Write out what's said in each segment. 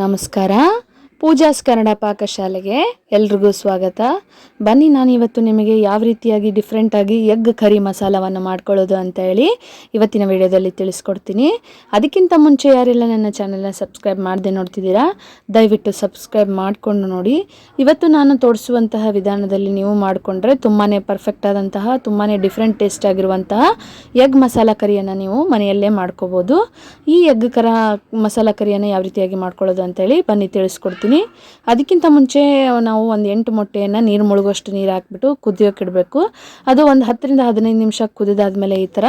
ನಮಸ್ಕಾರ. ಪೂಜಾಸ್ ಕನ್ನಡ ಪಾಕಶಾಲೆಗೆ ಎಲ್ರಿಗೂ ಸ್ವಾಗತ. ಬನ್ನಿ, ನಾನು ಇವತ್ತು ನಿಮಗೆ ಯಾವ ರೀತಿಯಾಗಿ ಡಿಫ್ರೆಂಟಾಗಿ ಎಗ್ ಕರಿ ಮಸಾಲವನ್ನು ಮಾಡ್ಕೊಳ್ಳೋದು ಅಂತ ಹೇಳಿ ಇವತ್ತಿನ ವಿಡಿಯೋದಲ್ಲಿ ತಿಳಿಸ್ಕೊಡ್ತೀನಿ. ಅದಕ್ಕಿಂತ ಮುಂಚೆ ಯಾರೆಲ್ಲ ನನ್ನ ಚಾನೆಲ್ನ ಸಬ್ಸ್ಕ್ರೈಬ್ ಮಾಡದೆ ನೋಡ್ತಿದ್ದೀರಾ, ದಯವಿಟ್ಟು ಸಬ್ಸ್ಕ್ರೈಬ್ ಮಾಡಿಕೊಂಡು ನೋಡಿ. ಇವತ್ತು ನಾನು ತೋರಿಸುವಂತಹ ವಿಧಾನದಲ್ಲಿ ನೀವು ಮಾಡಿಕೊಂಡ್ರೆ ತುಂಬಾ ಪರ್ಫೆಕ್ಟ್ ಆದಂತಹ, ತುಂಬಾ ಡಿಫ್ರೆಂಟ್ ಟೇಸ್ಟ್ ಆಗಿರುವಂತಹ ಎಗ್ ಮಸಾಲ ಕರಿಯನ್ನು ನೀವು ಮನೆಯಲ್ಲೇ ಮಾಡ್ಕೋಬೋದು. ಈ ಎಗ್ ಮಸಾಲ ಕರಿಯನ್ನು ಯಾವ ರೀತಿಯಾಗಿ ಮಾಡ್ಕೊಳ್ಳೋದು ಅಂತೇಳಿ ಬನ್ನಿ ತಿಳಿಸ್ಕೊಡ್ತೀನಿ. ಅದಕ್ಕಿಂತ ಮುಂಚೆ ನಾವು ಒಂದು 8 ಮೊಟ್ಟೆಯನ್ನು ನೀರು ಮುಳುಗುವಷ್ಟು ನೀರು ಹಾಕ್ಬಿಟ್ಟು ಕುದಿಯೋಕೆ ಇಡಬೇಕು. ಅದು ಒಂದು 10 ರಿಂದ 15 ನಿಮಿಷ ಕುದಿದಾದ್ಮೇಲೆ ಈ ಥರ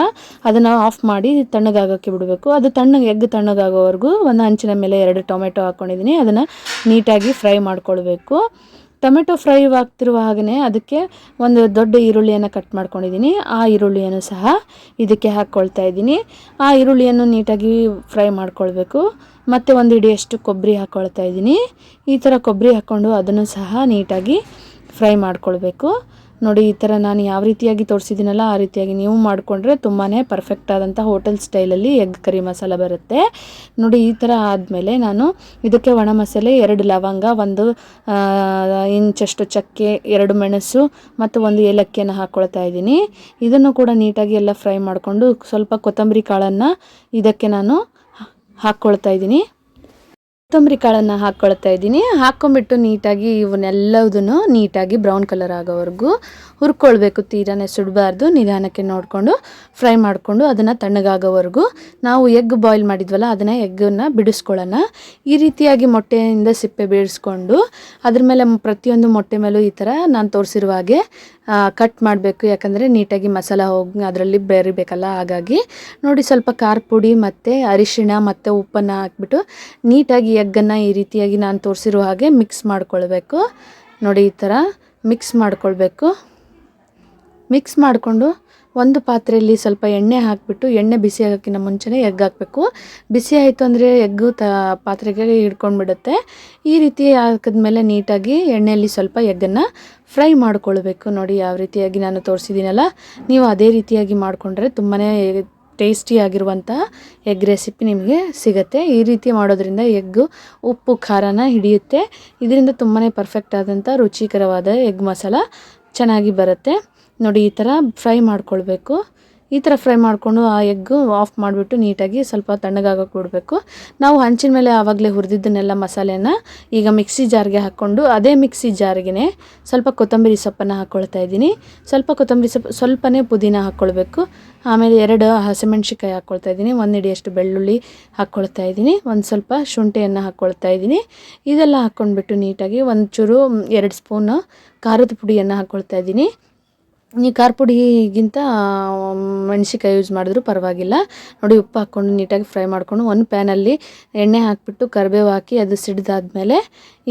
ಅದನ್ನು ಆಫ್ ಮಾಡಿ ತಣ್ಣಗಾಗೋಕ್ಕೆ ಬಿಡಬೇಕು. ಅದು ಎಗ್ ತಣ್ಣಗಾಗೋವರೆಗೂ ಒಂದು ಹಂಚಿನ ಮೇಲೆ 2 ಟೊಮೆಟೊ ಹಾಕ್ಕೊಂಡಿದ್ದೀನಿ. ಅದನ್ನು ನೀಟಾಗಿ ಫ್ರೈ ಮಾಡ್ಕೊಳ್ಬೇಕು. ಟೊಮೆಟೊ ಫ್ರೈ ಆಗ್ತಿರುವ ಹಾಗೆಯೇ ಅದಕ್ಕೆ ಒಂದು ದೊಡ್ಡ ಈರುಳ್ಳಿಯನ್ನು ಕಟ್ ಮಾಡ್ಕೊಂಡಿದ್ದೀನಿ. ಆ ಈರುಳ್ಳಿಯನ್ನು ಸಹ ಇದಕ್ಕೆ ಹಾಕ್ಕೊಳ್ತಾ ಇದ್ದೀನಿ. ಆ ಈರುಳ್ಳಿಯನ್ನು ನೀಟಾಗಿ ಫ್ರೈ ಮಾಡ್ಕೊಳ್ಬೇಕು. ಮತ್ತು ಒಂದು ಹಿಡಿಯಷ್ಟು ಕೊಬ್ಬರಿ ಹಾಕ್ಕೊಳ್ತಾ ಇದ್ದೀನಿ. ಈ ಥರ ಕೊಬ್ಬರಿ ಹಾಕ್ಕೊಂಡು ಅದನ್ನು ಸಹ ನೀಟಾಗಿ ಫ್ರೈ ಮಾಡ್ಕೊಳ್ಬೇಕು. ನೋಡಿ, ಈ ಥರ ನಾನು ಯಾವ ರೀತಿಯಾಗಿ ತೋರಿಸಿದ್ದೀನಲ್ಲ ಆ ರೀತಿಯಾಗಿ ನೀವು ಮಾಡಿಕೊಂಡ್ರೆ ತುಂಬಾ ಪರ್ಫೆಕ್ಟ್ ಆದಂಥ ಹೋಟೆಲ್ ಸ್ಟೈಲಲ್ಲಿ ಎಗ್ ಕರಿ ಮಸಾಲ ಬರುತ್ತೆ. ನೋಡಿ, ಈ ಥರ ಆದಮೇಲೆ ನಾನು ಇದಕ್ಕೆ ಒಣ ಮಸಾಲೆ 2 ಲವಂಗ, 1 ಇಂಚಷ್ಟು ಚಕ್ಕೆ, 2 ಮೆಣಸು ಮತ್ತು 1 ಏಲಕ್ಕಿಯನ್ನು ಹಾಕ್ಕೊಳ್ತಾ ಇದ್ದೀನಿ. ಇದನ್ನು ಕೂಡ ನೀಟಾಗಿ ಎಲ್ಲ ಫ್ರೈ ಮಾಡಿಕೊಂಡು ಸ್ವಲ್ಪ ಕೊತ್ತಂಬರಿ ಕಾಳನ್ನು ಇದಕ್ಕೆ ನಾನು ಹಾಕ್ಕೊಳ್ತಾ ಇದ್ದೀನಿ. ಕೊತ್ತಂಬರಿ ಕಾಳನ್ನು ಹಾಕ್ಕೊಳ್ತಾ ಇದ್ದೀನಿ. ಹಾಕ್ಕೊಂಬಿಟ್ಟು ನೀಟಾಗಿ ಇವನ್ನೆಲ್ಲದನ್ನು ನೀಟಾಗಿ ಬ್ರೌನ್ ಕಲರ್ ಆಗೋವರೆಗೂ ಹುರ್ಕೊಳ್ಬೇಕು. ತೀರಾನೇ ಸುಡಬಾರ್ದು, ನಿಧಾನಕ್ಕೆ ನೋಡಿಕೊಂಡು ಫ್ರೈ ಮಾಡಿಕೊಂಡು ಅದನ್ನು ತಣ್ಣಗಾಗೋವರೆಗೂ ನಾವು ಎಗ್ ಬಾಯ್ಲ್ ಮಾಡಿದ್ವಲ್ಲ ಅದನ್ನು ಎಗ್ಗನ್ನು ಬಿಡಿಸ್ಕೊಳ್ಳೋಣ. ಈ ರೀತಿಯಾಗಿ ಮೊಟ್ಟೆಯಿಂದ ಸಿಪ್ಪೆ ಬೀಳಿಸ್ಕೊಂಡು ಅದ್ರ ಮೇಲೆ ಪ್ರತಿಯೊಂದು ಮೊಟ್ಟೆ ಮೇಲೂ ಈ ಥರ ನಾನು ತೋರಿಸಿರುವ ಹಾಗೆ ಕಟ್ ಮಾಡಬೇಕು. ಯಾಕಂದರೆ ನೀಟಾಗಿ ಮಸಾಲ ಹೋಗಿ ಅದರಲ್ಲಿ ಬೆರಿಬೇಕಲ್ಲ. ಹಾಗಾಗಿ ನೋಡಿ, ಸ್ವಲ್ಪ ಖಾರ ಪುಡಿ ಮತ್ತು ಅರಿಶಿಣ ಮತ್ತು ಉಪ್ಪನ್ನು ಹಾಕ್ಬಿಟ್ಟು ನೀಟಾಗಿ ಎಗ್ಗನ್ನು ಈ ರೀತಿಯಾಗಿ ನಾನು ತೋರಿಸಿರೋ ಹಾಗೆ ಮಿಕ್ಸ್ ಮಾಡ್ಕೊಳ್ಬೇಕು. ನೋಡಿ, ಈ ಥರ ಮಿಕ್ಸ್ ಮಾಡ್ಕೊಳ್ಬೇಕು. ಮಿಕ್ಸ್ ಮಾಡಿಕೊಂಡು ಒಂದು ಪಾತ್ರೆಯಲ್ಲಿ ಸ್ವಲ್ಪ ಎಣ್ಣೆ ಹಾಕಿಬಿಟ್ಟು, ಎಣ್ಣೆ ಬಿಸಿ ಆಗೋಕ್ಕಿಂತ ಮುಂಚೆನೇ ಎಗ್ ಹಾಕಬೇಕು. ಬಿಸಿ ಆಯಿತು ಅಂದರೆ ಎಗ್ಗು ಪಾತ್ರೆಗೆ ಹಿಡ್ಕೊಂಡ್ಬಿಡುತ್ತೆ. ಈ ರೀತಿ ಹಾಕಿದ್ಮೇಲೆ ನೀಟಾಗಿ ಎಣ್ಣೆಯಲ್ಲಿ ಸ್ವಲ್ಪ ಎಗ್ಗನ್ನು ಫ್ರೈ ಮಾಡ್ಕೊಳ್ಬೇಕು. ನೋಡಿ, ಯಾವ ರೀತಿಯಾಗಿ ನಾನು ತೋರಿಸಿದ್ದೀನಲ್ಲ, ನೀವು ಅದೇ ರೀತಿಯಾಗಿ ಮಾಡಿಕೊಂಡ್ರೆ ತುಂಬಾ ಟೇಸ್ಟಿಯಾಗಿರುವಂಥ ಎಗ್ ರೆಸಿಪಿ ನಿಮಗೆ ಸಿಗುತ್ತೆ. ಈ ರೀತಿ ಮಾಡೋದ್ರಿಂದ ಎಗ್ಗು ಉಪ್ಪು ಖಾರನ ಹಿಡಿಯುತ್ತೆ. ಇದರಿಂದ ತುಂಬಾ ಪರ್ಫೆಕ್ಟ್ ಆದಂಥ ರುಚಿಕರವಾದ ಎಗ್ ಮಸಾಲ ಚೆನ್ನಾಗಿ ಬರುತ್ತೆ. ನೋಡಿ, ಈ ಥರ ಫ್ರೈ ಮಾಡ್ಕೊಳ್ಬೇಕು. ಈ ಥರ ಫ್ರೈ ಮಾಡಿಕೊಂಡು ಆ ಎಗ್ಗು ಆಫ್ ಮಾಡಿಬಿಟ್ಟು ನೀಟಾಗಿ ಸ್ವಲ್ಪ ತಣ್ಣಗಾಗೋಕೆ ಬಿಡಬೇಕು. ನಾವು ಹಂಚಿನ ಮೇಲೆ ಆವಾಗಲೇ ಹುರಿದಿದ್ದನ್ನೆಲ್ಲ ಮಸಾಲೆಯನ್ನು ಈಗ ಮಿಕ್ಸಿ ಜಾರ್ಗೆ ಹಾಕ್ಕೊಂಡು ಅದೇ ಮಿಕ್ಸಿ ಜಾರ್ಗೆ ಸ್ವಲ್ಪ ಕೊತ್ತಂಬರಿ ಸೊಪ್ಪನ್ನು ಹಾಕ್ಕೊಳ್ತಾ ಇದ್ದೀನಿ. ಸ್ವಲ್ಪ ಕೊತ್ತಂಬರಿ ಸೊಪ್ಪು, ಸ್ವಲ್ಪನೇ ಪುದೀನ ಹಾಕ್ಕೊಳ್ಬೇಕು. ಆಮೇಲೆ 2 ಹಸಿಮೆಣ್ಸಿಕಾಯಿ ಹಾಕ್ಕೊಳ್ತಾ ಇದ್ದೀನಿ. 1 ಹಿಡಿಯಷ್ಟು ಬೆಳ್ಳುಳ್ಳಿ ಹಾಕ್ಕೊಳ್ತಾ ಇದ್ದೀನಿ. ಒಂದು ಸ್ವಲ್ಪ ಶುಂಠಿಯನ್ನು ಹಾಕ್ಕೊಳ್ತಾ ಇದ್ದೀನಿ. ಇದೆಲ್ಲ ಹಾಕ್ಕೊಂಡ್ಬಿಟ್ಟು ನೀಟಾಗಿ ಒಂಚೂರು 2 ಸ್ಪೂನು ಖಾರದ ಪುಡಿಯನ್ನು ಹಾಕ್ಕೊಳ್ತಾ ಇದ್ದೀನಿ. ಈ ಖಾರ ಪುಡಿಗಿಂತ ಮೆಣಸಿಕಾಯಿ ಯೂಸ್ ಮಾಡಿದ್ರೂ ಪರವಾಗಿಲ್ಲ. ನೋಡಿ, ಉಪ್ಪು ಹಾಕ್ಕೊಂಡು ನೀಟಾಗಿ ಫ್ರೈ ಮಾಡಿಕೊಂಡು ಒಂದು ಪ್ಯಾನಲ್ಲಿ ಎಣ್ಣೆ ಹಾಕಿಬಿಟ್ಟು ಕರಿಬೇವು ಹಾಕಿ ಅದು ಸಿಡಿದಾದ್ಮೇಲೆ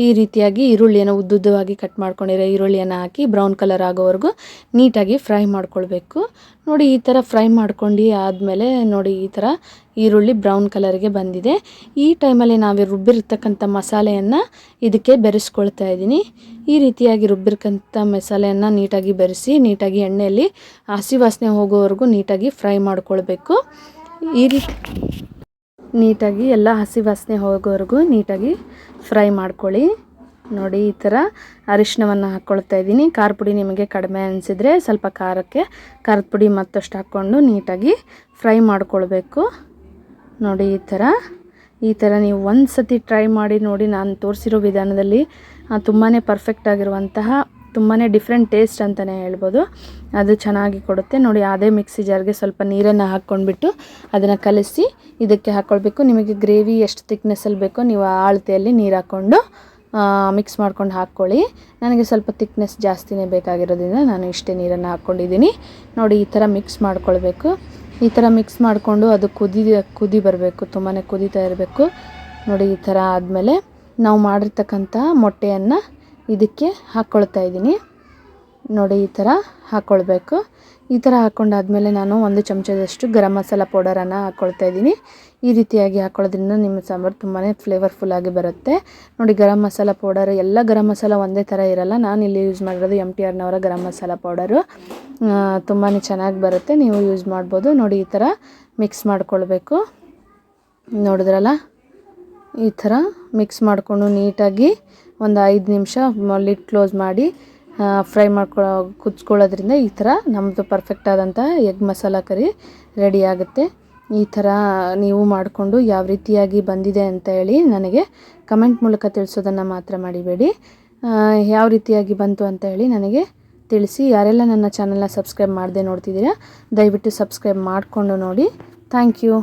ಈ ರೀತಿಯಾಗಿ ಈರುಳ್ಳಿಯನ್ನು ಉದ್ದುದ್ದವಾಗಿ ಕಟ್ ಮಾಡ್ಕೊಂಡಿರೋ ಈರುಳ್ಳಿಯನ್ನು ಹಾಕಿ ಬ್ರೌನ್ ಕಲರ್ ಆಗೋವರೆಗೂ ನೀಟಾಗಿ ಫ್ರೈ ಮಾಡ್ಕೊಳ್ಬೇಕು. ನೋಡಿ, ಈ ಥರ ಫ್ರೈ ಮಾಡ್ಕೊಂಡು ಆದಮೇಲೆ ನೋಡಿ, ಈ ಥರ ಈರುಳ್ಳಿ ಬ್ರೌನ್ ಕಲರ್ಗೆ ಬಂದಿದೆ. ಈ ಟೈಮಲ್ಲಿ ನಾವು ರುಬ್ಬಿರ್ತಕ್ಕಂಥ ಮಸಾಲೆಯನ್ನು ಇದಕ್ಕೆ ಬೆರೆಸ್ಕೊಳ್ತಾ ಇದ್ದೀನಿ. ಈ ರೀತಿಯಾಗಿ ರುಬ್ಬಿರ್ತಕ್ಕಂಥ ಮಸಾಲೆಯನ್ನು ನೀಟಾಗಿ ಬೆರೆಸಿ ನೀಟಾಗಿ ಎಣ್ಣೆಯಲ್ಲಿ ಹಸಿ ವಾಸನೆ ಹೋಗೋವರೆಗೂ ನೀಟಾಗಿ ಫ್ರೈ ಮಾಡ್ಕೊಳ್ಬೇಕು. ಈ ರೀತಿ ನೀಟಾಗಿ ಎಲ್ಲ ಹಸಿ ವಾಸನೆ ಹೋಗೋವರೆಗೂ ನೀಟಾಗಿ ಫ್ರೈ ಮಾಡ್ಕೊಳ್ಳಿ. ನೋಡಿ, ಈ ಥರ ಅರಿಶಿಣವನ್ನು ಹಾಕ್ಕೊಳ್ತಾ ಇದ್ದೀನಿ. ಖಾರ ಪುಡಿ ನಿಮಗೆ ಕಡಿಮೆ ಅನಿಸಿದರೆ ಸ್ವಲ್ಪ ಖಾರಕ್ಕೆ ಖಾರದ ಪುಡಿ ಮತ್ತಷ್ಟು ಹಾಕ್ಕೊಂಡು ನೀಟಾಗಿ ಫ್ರೈ ಮಾಡ್ಕೊಳ್ಬೇಕು. ನೋಡಿ, ಈ ಥರ ನೀವು ಒಂದು ಸತಿ ಟ್ರೈ ಮಾಡಿ ನೋಡಿ. ನಾನು ತೋರಿಸಿರೋ ವಿಧಾನದಲ್ಲಿ ತುಂಬಾ ಪರ್ಫೆಕ್ಟ್ ಆಗಿರುವಂತಹ, ತುಂಬಾ ಡಿಫ್ರೆಂಟ್ ಟೇಸ್ಟ್ ಅಂತಲೇ ಹೇಳ್ಬೋದು. ಅದು ಚೆನ್ನಾಗಿ ಕೊಡುತ್ತೆ. ನೋಡಿ, ಅದೇ ಮಿಕ್ಸಿ ಜಾರ್ಗೆ ಸ್ವಲ್ಪ ನೀರನ್ನು ಹಾಕ್ಕೊಂಡ್ಬಿಟ್ಟು ಅದನ್ನು ಕಲಸಿ ಇದಕ್ಕೆ ಹಾಕ್ಕೊಳ್ಬೇಕು. ನಿಮಗೆ ಗ್ರೇವಿ ಎಷ್ಟು ತಿಕ್ನೆಸ್ಸಲ್ಲಿ ಬೇಕೋ ನೀವು ಆ ಅಳತೆಯಲ್ಲಿ ನೀರು ಹಾಕ್ಕೊಂಡು ಮಿಕ್ಸ್ ಮಾಡ್ಕೊಂಡು ಹಾಕ್ಕೊಳ್ಳಿ. ನನಗೆ ಸ್ವಲ್ಪ ತಿಕ್ನೆಸ್ ಜಾಸ್ತಿನೇ ಬೇಕಾಗಿರೋದ್ರಿಂದ ನಾನು ಇಷ್ಟೇ ನೀರನ್ನು ಹಾಕ್ಕೊಂಡಿದ್ದೀನಿ. ನೋಡಿ, ಈ ಥರ ಮಿಕ್ಸ್ ಮಾಡ್ಕೊಳ್ಬೇಕು. ಈ ಥರ ಮಿಕ್ಸ್ ಮಾಡಿಕೊಂಡು ಅದು ಕುದಿ ಬರಬೇಕು, ತುಂಬಾ ಕುದೀತಾ ಇರಬೇಕು. ನೋಡಿ, ಈ ಥರ ಆದಮೇಲೆ ನಾವು ಮಾಡಿರ್ತಕ್ಕಂಥ ಮೊಟ್ಟೆಯನ್ನು ಇದಕ್ಕೆ ಹಾಕ್ಕೊಳ್ತಾ ಇದ್ದೀನಿ. ನೋಡಿ, ಈ ಥರ ಹಾಕ್ಕೊಳ್ಬೇಕು. ಈ ಥರ ಹಾಕ್ಕೊಂಡಾದ್ಮೇಲೆ ನಾನು 1 ಚಮಚದಷ್ಟು ಗರಂ ಮಸಾಲ ಪೌಡರನ್ನು ಹಾಕ್ಕೊಳ್ತಾ ಇದ್ದೀನಿ. ಈ ರೀತಿಯಾಗಿ ಹಾಕ್ಕೊಳ್ಳೋದ್ರಿಂದ ನಿಮ್ಮ ಸಾಂಬಾರು ತುಂಬಾ ಫ್ಲೇವರ್ಫುಲ್ಲಾಗಿ ಬರುತ್ತೆ. ನೋಡಿ, ಗರಂ ಮಸಾಲ ಪೌಡರ್, ಎಲ್ಲ ಗರಂ ಮಸಾಲ ಒಂದೇ ಥರ ಇರಲ್ಲ. ನಾನಿಲ್ಲಿ ಯೂಸ್ ಮಾಡಿರೋದು MTRನವರ ಗರಂ ಮಸಾಲ ಪೌಡರು. ತುಂಬಾ ಚೆನ್ನಾಗಿ ಬರುತ್ತೆ, ನೀವು ಯೂಸ್ ಮಾಡ್ಬೋದು. ನೋಡಿ, ಈ ಥರ ಮಿಕ್ಸ್ ಮಾಡ್ಕೊಳ್ಬೇಕು. ನೋಡಿದ್ರಲ್ಲ, ಈ ಥರ ಮಿಕ್ಸ್ ಮಾಡಿಕೊಂಡು ನೀಟಾಗಿ ಒಂದು 5 ನಿಮಿಷ ಲಿಡ್ ಕ್ಲೋಸ್ ಮಾಡಿ ಫ್ರೈ ಕುದಿಸ್ಕೊಳ್ಳೋದ್ರಿಂದ ಈ ಥರ ನಮ್ಮದು ಪರ್ಫೆಕ್ಟ್ ಆದಂಥ ಎಗ್ ಮಸಾಲ ಕರಿ ರೆಡಿ ಆಗುತ್ತೆ. ಈ ಥರ ನೀವು ಮಾಡಿಕೊಂಡು ಯಾವ ರೀತಿಯಾಗಿ ಬಂದಿದೆ ಅಂತ ಹೇಳಿ ನನಗೆ ಕಮೆಂಟ್ ಮೂಲಕ ತಿಳಿಸೋದನ್ನು ಮಾತ್ರ ಮರಿಬೇಡಿ. ಯಾವ ರೀತಿಯಾಗಿ ಬಂತು ಅಂತ ಹೇಳಿ ನನಗೆ ತಿಳಿಸಿ. ಯಾರೆಲ್ಲ ನನ್ನ ಚಾನಲ್ನ ಸಬ್ಸ್ಕ್ರೈಬ್ ಮಾಡದೆ ನೋಡ್ತಿದ್ದೀರಾ ದಯವಿಟ್ಟು ಸಬ್ಸ್ಕ್ರೈಬ್ ಮಾಡಿಕೊಂಡು ನೋಡಿ. Thank you.